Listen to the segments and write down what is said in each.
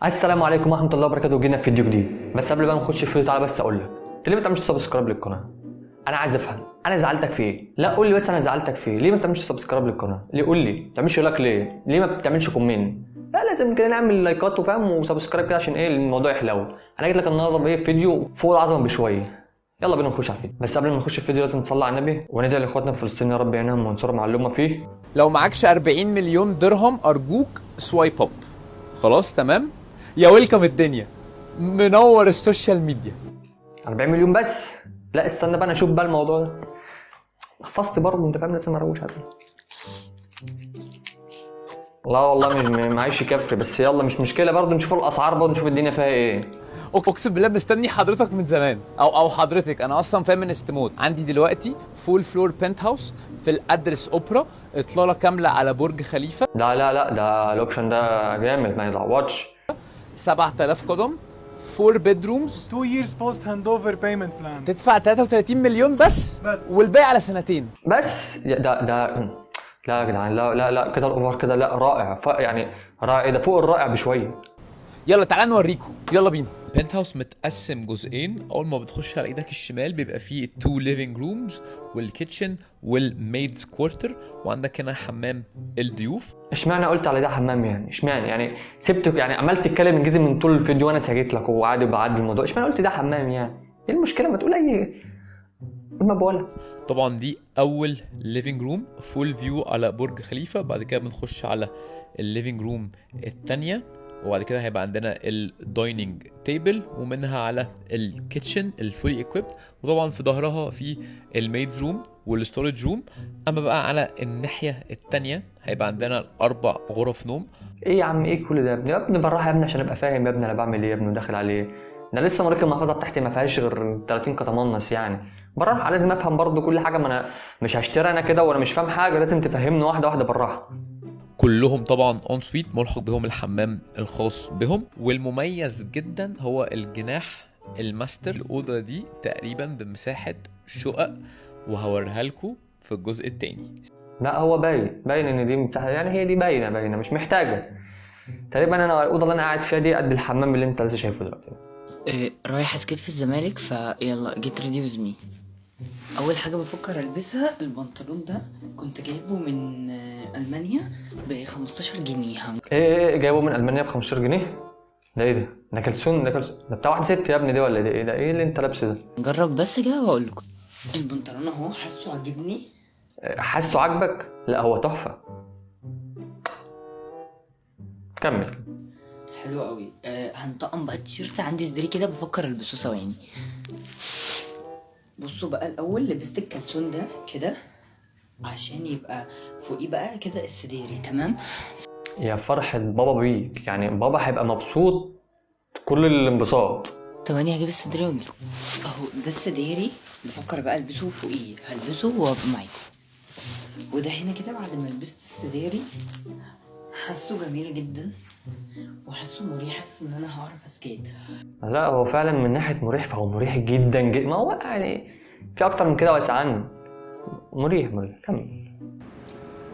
السلام عليكم ورحمه الله وبركاته. جينا في فيديو جديد، بس قبل بقى نخش في الفيديو تعالى بس اقول لك انت ليه ما بتعملش سبسكرايب للقناه؟ انا عايز افهم انا زعلتك في ايه؟ لا قول لي بس انا زعلتك في ايه؟ ليه ما بتعملش سبسكرايب للقناه؟ ليه قول لي ما بتعملش لايك ليه؟ ليه ما بتعملش كومنت؟ لا لازم كده نعمل لايكات وفهم وسبسكرايب كده عشان ايه الموضوع يحلو. انا جيت لك النهارده بايه فيديو فوق العظمه بشويه. يلا بينا نخش على الفيديو، بس قبل ما نخش الفيديو لازم نصلي على النبي وندعي لاخواتنا في فلسطين يا رب يعينهم وينصرهم على اللي هم فيه. لو معكش 40 مليون درهم ارجوك سوايب اب. خلاص تمام يا ويلكم الدنيا منور السوشيال ميديا. 40 مليون بس؟ لا استنى بقى انا اشوف بقى الموضوع ده. حفظت برضه انت فاهم لازم اروش عليه. لا والله مش معيش يكفي، بس يلا مش مشكله برضه نشوف الاسعار برضه نشوف الدنيا فيها ايه. اقسم بالله مستني حضرتك من زمان او حضرتك. انا اصلا فيمينست مود. عندي دلوقتي فول فلور بنت هاوس في الادرس اوبرا، اطلاله كامله على برج خليفه. لا ده الاوبشن ده جامد ما يتعوضش. 7000 قدم 4 بيدرومز 2 years post handover payment plan. تدفع 33 مليون بس والباقي على سنتين. بس ده لا يا جدعان لا كده الاوفر كده، لا رائع يعني رائع ده فوق الرائع بشويه. يلا تعالى نوريكم، يلا بينا. البنت هاوس متقسم جزئين. اول ما بتخش على ايدك الشمال بيبقى فيه التو ليفينج رومز والكيتشن والميدز كوارتر، وعندك هنا حمام الضيوف. اشمعنى قلت على ده حمام يعني؟ اشمعنى يعني سبتك يعني عمال تتكلم انجليزي من طول الفيديو وانا سكت لك وعادي بعدي الموضوع، اشمعنى قلت ده حمام يعني؟ ايه المشكله؟ ما تقول اي ما بقولها. طبعا دي اول ليفينج روم فول فيو على برج خليفه. بعد كده بنخش على الليفينج روم الثانيه، وبعد كده هيبقى عندنا الدايننج تيبل ومنها على الكيتشن الفولي ايكويبد، وطبعا في ظهرها في الميدز روم والستورج روم. اما بقى على الناحيه الثانيه هيبقى عندنا 4 غرف نوم. ايه يا عم ايه كل ده يا ابني؟ بالراحه يا ابني عشان ابقى فاهم يا ابني انا بعمل ايه يا ابني وداخل على ايه. انا لسه مركب المحفظه بتاعتي ما فيهاش غير 30 كتمنص يعني. بالراحه لازم افهم برضو كل حاجه، ما انا مش هشتري انا كده وانا مش فاهم حاجه، لازم تفهمني واحده واحده بالراحه. كلهم طبعا اون سويت ملحق بهم الحمام الخاص بهم، والمميز جدا هو الجناح الماستر. الاوضه دي تقريبا بمساحه شقق وهوريها لكم في الجزء الثاني. لا هو باين ان دي مساحه يعني، هي دي باينه مش محتاجه. تقريبا انا الاوضه اللي انا قاعد فيها دي قد الحمام اللي انت لسه شايفه دلوقتي. رايح اسكت في الزمالك، فيلا جيت ريدي ويز مي. اول حاجه بفكر البسها البنطلون ده، كنت جايبه من المانيا ب 15 جنيه. ايه جايبه من المانيا ب 15 جنيه؟ ده ايه ده؟ ده كلسون ده بتاع واحد ست يا ابني دي ولا ايه ده؟ ايه اللي انت لابسه ده؟ نجرب بس كده واقول لكم. البنطلون اهو حاسه عاجبني. حاسه عاجبك؟ لا هو تحفه. كمل. حلو قوي. هنطقم بقى التيشيرت، عندي صدري كده بفكر البسه ثواني. بصوا بقى، الاول لبست الكلسون ده كده عشان يبقى فوقيه بقى كده السديري، تمام. يا فرحة بابا بيك، يعني بابا هيبقى مبسوط كل الانبساط. ثواني هجيب السديري واجيلكم. اهو ده السديري، بفكر بقى البسه فوقيه، هلبسه وابقى معاكم. وده هنا كده بعد ما لبست السديري حاسه جميل جدا وحاسه مريح، حاسس ان انا هعرف اسكيت. لا هو فعلا من ناحية مريح فهو مريح جدا ما هو يعني في اكتر من كده واسع عنه. مريح كمل.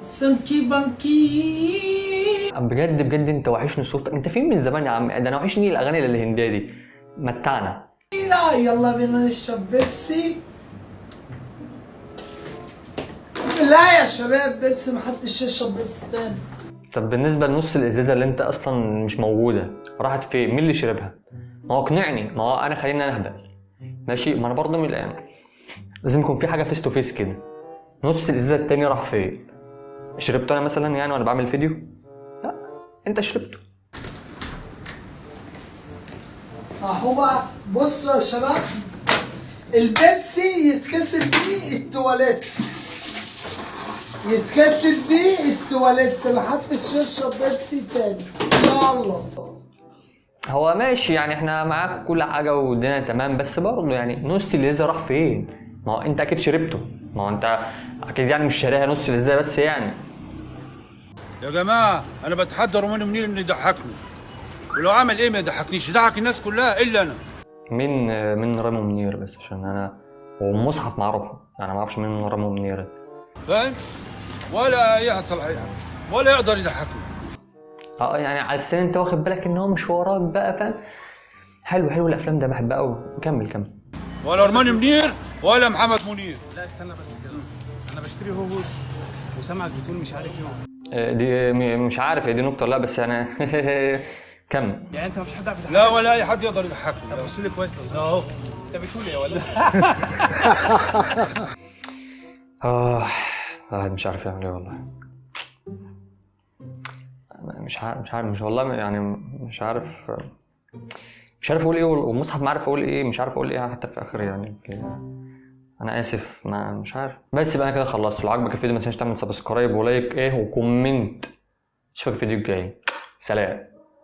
سنكي بانكي. بجد انت وحشني صوتك، انت فين من زمان يا عم؟ ده انا وحشني الاغاني الهندية دي، متعنا. يلا بينا نشرب بيبسي. لا يا شباب بيبسي، محدش يشرب بيبسي تاني. طب بالنسبة لنص الازازة اللي انت اصلا مش موجودة راحت فين؟ مين اللي شربها؟ ما هو اقنعني، ما هو انا خليني انا اهبل ماشي، ما انا برضه من الان لازم يكون في حاجة فيس تو فيس كده. نص الازازة التاني راح فين؟ شربته انا مثلا يعني وانا بعمل فيديو؟ لا انت شربته. اهو بقى بصوا يا شباب، البيبسي يتكسر بيه التواليت، يتكسر بيه التواليت، محدش يشرب بيبسي تاني. يلا هو ماشي يعني احنا معاك كل حاجة والدنيا تمام، بس برضه يعني نص الازازة راح فين؟ ما هو انت اكيد شربته، ما هو انت اكيد يعني مش شاريها نص الازازة بس يعني. يا جماعة أنا بتحدى روماني منير إنه يضحكني، ولو عمل إيه ما يضحكنيش، يضحك الناس كلها إلا أنا. مين رامو منير؟ بس عشان أنا ومصحف معرفه يعني، ما أعرفش مين رامو منير. فاهم؟ ولا يحصل أي حاجة ولا يقدر يضحكني. يعني على السنة انت واخد بالك ان هو مش وراك بقى، فاهم؟ حلو الافلام ده بحبها قوي. كمل. ولا ارماني منير ولا محمد منير. لا استنى بس كده، انا بشتري هوز وسامعك بتقول مش عارف ايه. دي مش عارف دي نقطة، لا بس انا كمل. يعني انت مفيش حد عارف يضحكك؟ لا ولا اي حد يقدر يضحكني. طب بص لي كويس لو اهو. انت بتقول ايه ولا؟ الواحد مش عارف يعمل ايه والله. مش عارف مش والله يعني مش عارف اقول ايه، والمصحف ما عارف اقول ايه، مش عارف اقول ايه حتى في اخر يعني. انا اسف، ما مش عارف. بس يبقى انا كده خلصت. لو عجبك الفيديو ما تنساش تعمل سبسكرايب ولايك وكومنت. اشوفك الفيديو الجاي. سلام.